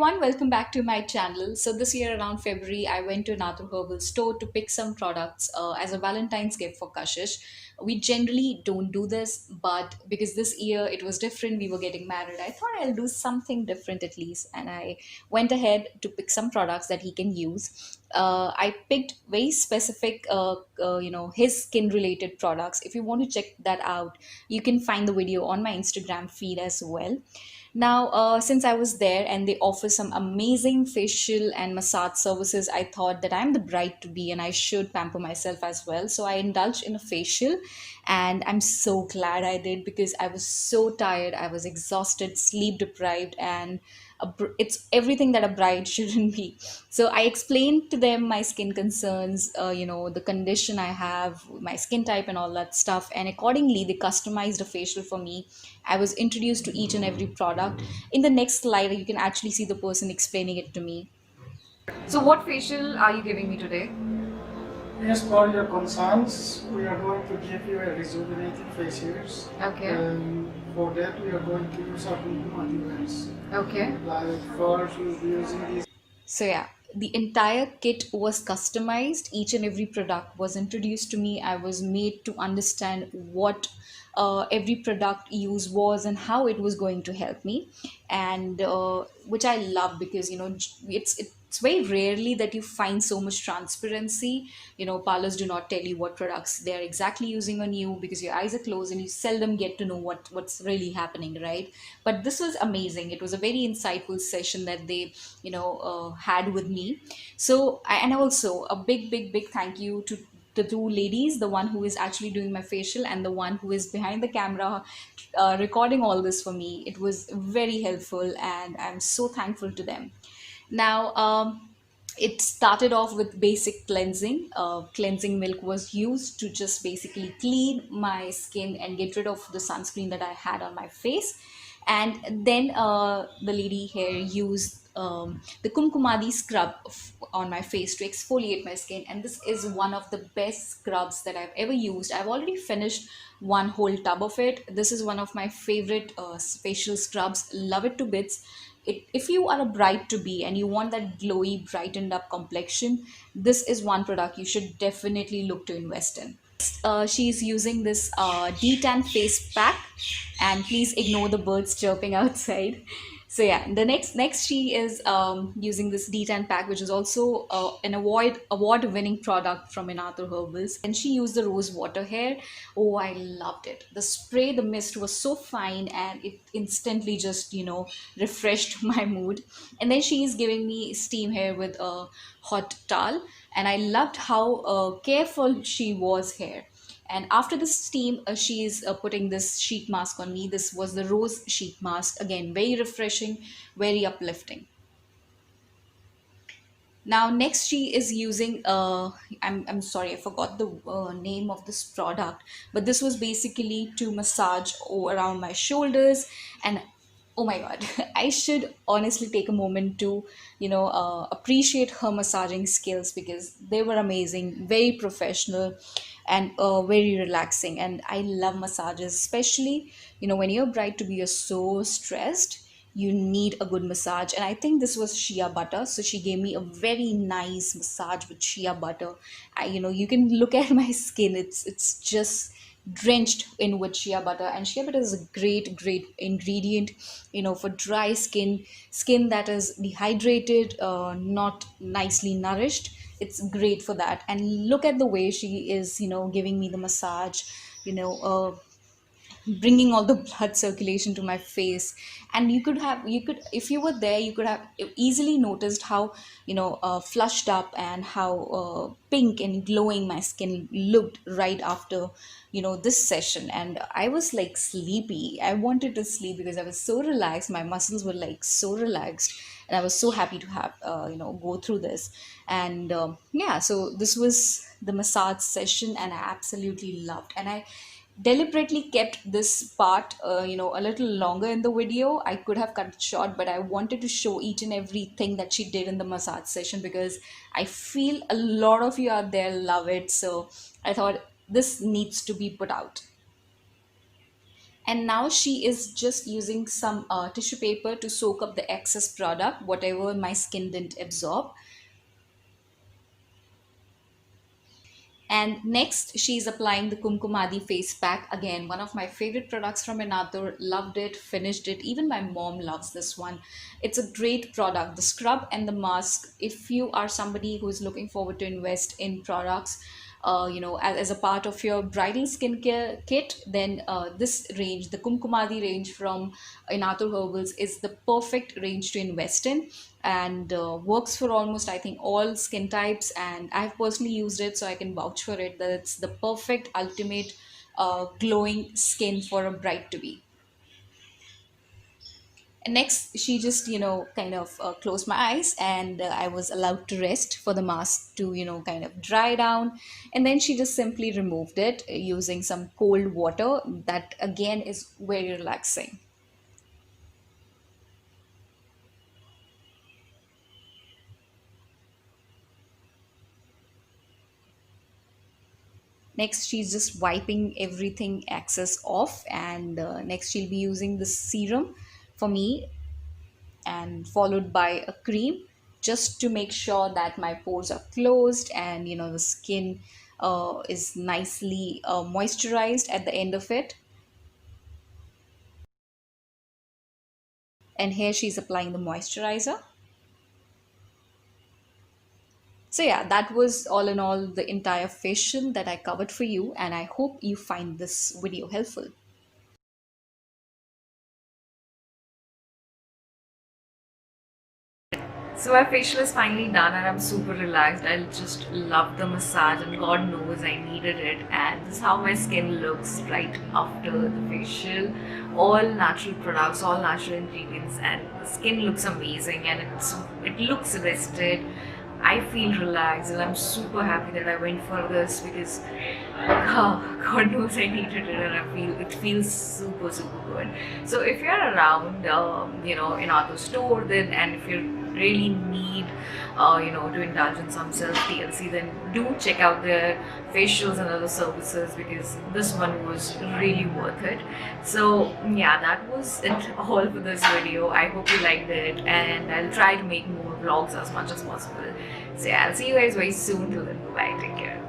everyone, welcome back to my channel. So this year around February, I went to another herbal store to pick some products as a Valentine's gift for Kashish. We generally don't do this, but because this year it was different, we were getting married. I thought I'll do something different at least, and I went ahead to pick some products that he can use. I picked very specific, his skin related products. If you want to check that out, you can find the video on my Instagram feed as well. Now, since I was there and they offer some amazing facial and massage services, I thought that I'm the bride to be and I should pamper myself as well. So I indulged in a facial, and I'm so glad I did because I was so tired. I was exhausted, sleep deprived, and it's everything that a bride shouldn't be. So I explained to them my skin concerns, the condition I have, my skin type, and all that stuff. And accordingly, they customized a facial for me. I was introduced to each and every product. In the next slide, you can actually see the person explaining it to me. So, what facial are you giving me today? Yes, for your concerns, we are going to give you a rejuvenating facials. Okay. And for that, we are going to use certain materials. Okay. Like first, we'll be using these. So yeah, the entire kit was customized. Each and every product was introduced to me. I was made to understand what every product use was and how it was going to help me, and which I love because it's very rarely that you find so much transparency. Parlors do not tell you what products they are exactly using on you because your eyes are closed and you seldom get to know what's really happening, right? But this was amazing. It was a very insightful session that they had with me. And also a big thank you to the two ladies, the one who is actually doing my facial and the one who is behind the camera recording all this for me. It was very helpful and I'm so thankful to them. Now, it started off with basic cleansing. Cleansing milk was used to just basically clean my skin and get rid of the sunscreen that I had on my face. And then the lady here used the Kumkumadi scrub on my face to exfoliate my skin. And this is one of the best scrubs that I've ever used. I've already finished one whole tub of it. This is one of my favorite facial scrubs. Love it to bits. If you are a bride to be and you want that glowy, brightened up complexion, this is one product you should definitely look to invest in. She's using this detan face pack, and please ignore the birds chirping outside. So yeah, the next she is using this detan pack, which is also an award winning product from Inatur Herbals. And she used the rose water here. Oh, I loved it. The spray, the mist was so fine, and it instantly just refreshed my mood. And then she is giving me steam hair with a hot towel, and I loved how careful she was here. And after the steam, she is putting this sheet mask on me. This was the rose sheet mask. Again, very refreshing, very uplifting. Now, next she is using, I'm sorry, I forgot the name of this product, but this was basically to massage around my shoulders. And oh my God, I should honestly take a moment to, appreciate her massaging skills because they were amazing, very professional and very relaxing. And I love massages, especially, when you're bride to be, you're so stressed, you need a good massage. And I think this was shea butter, so she gave me a very nice massage with shea butter. You can look at my skin, it's just drenched in with shea butter. And shea butter is a great ingredient, for dry skin that is dehydrated, not nicely nourished. It's great for that. And look at the way she is, giving me the massage, you know uh, bringing all the blood circulation to my face. And you could if you were there, you could have easily noticed how flushed up and how pink and glowing my skin looked right after this session. And I was like sleepy. I wanted to sleep because I was so relaxed. My muscles were like so relaxed, and I was so happy to have go through this. And yeah, so this was the massage session, and I absolutely loved. And I deliberately kept this part a little longer in the video. I could have cut it short, but I wanted to show each and everything that she did in the massage session because I feel a lot of you out there love it. So I thought this needs to be put out. And now she is just using some tissue paper to soak up the excess product, whatever my skin didn't absorb. And next, she's applying the Kumkumadi face pack. Again, one of my favorite products from Enator. Loved it, finished it. Even my mom loves this one. It's a great product. The scrub and the mask. If you are somebody who is looking forward to invest in products, as a part of your bridal skincare kit, then this range, the Kumkumadi range from Inatur Herbals, is the perfect range to invest in, and works for almost, I think, all skin types. And I've personally used it, so I can vouch for it that it's the perfect ultimate glowing skin for a bride to be. And next, she just, kind of closed my eyes, and I was allowed to rest for the mask to, kind of dry down. And then she just simply removed it using some cold water. That again is very relaxing. Next, she's just wiping everything excess off, and next, she'll be using the serum for me, and followed by a cream, just to make sure that my pores are closed, and the skin is nicely moisturized at the end of it. And here she's applying the moisturizer. So yeah, that was all in all the entire facial that I covered for you, and I hope you find this video helpful. So my facial is finally done and I'm super relaxed. I just love the massage and God knows I needed it. And this is how my skin looks right after the facial. All natural products, all natural ingredients, and the skin looks amazing and it looks rested. I feel relaxed and I'm super happy that I went for this because God knows I needed it and it feels super good. So if you're around, in our store, then and if you really need, to indulge in some self TLC, then do check out their facials and other services because this one was really worth it. So yeah, that was it all for this video. I hope you liked it and I'll try to make more vlogs as much as possible. So yeah, I'll see you guys very soon. Till then, bye, take care.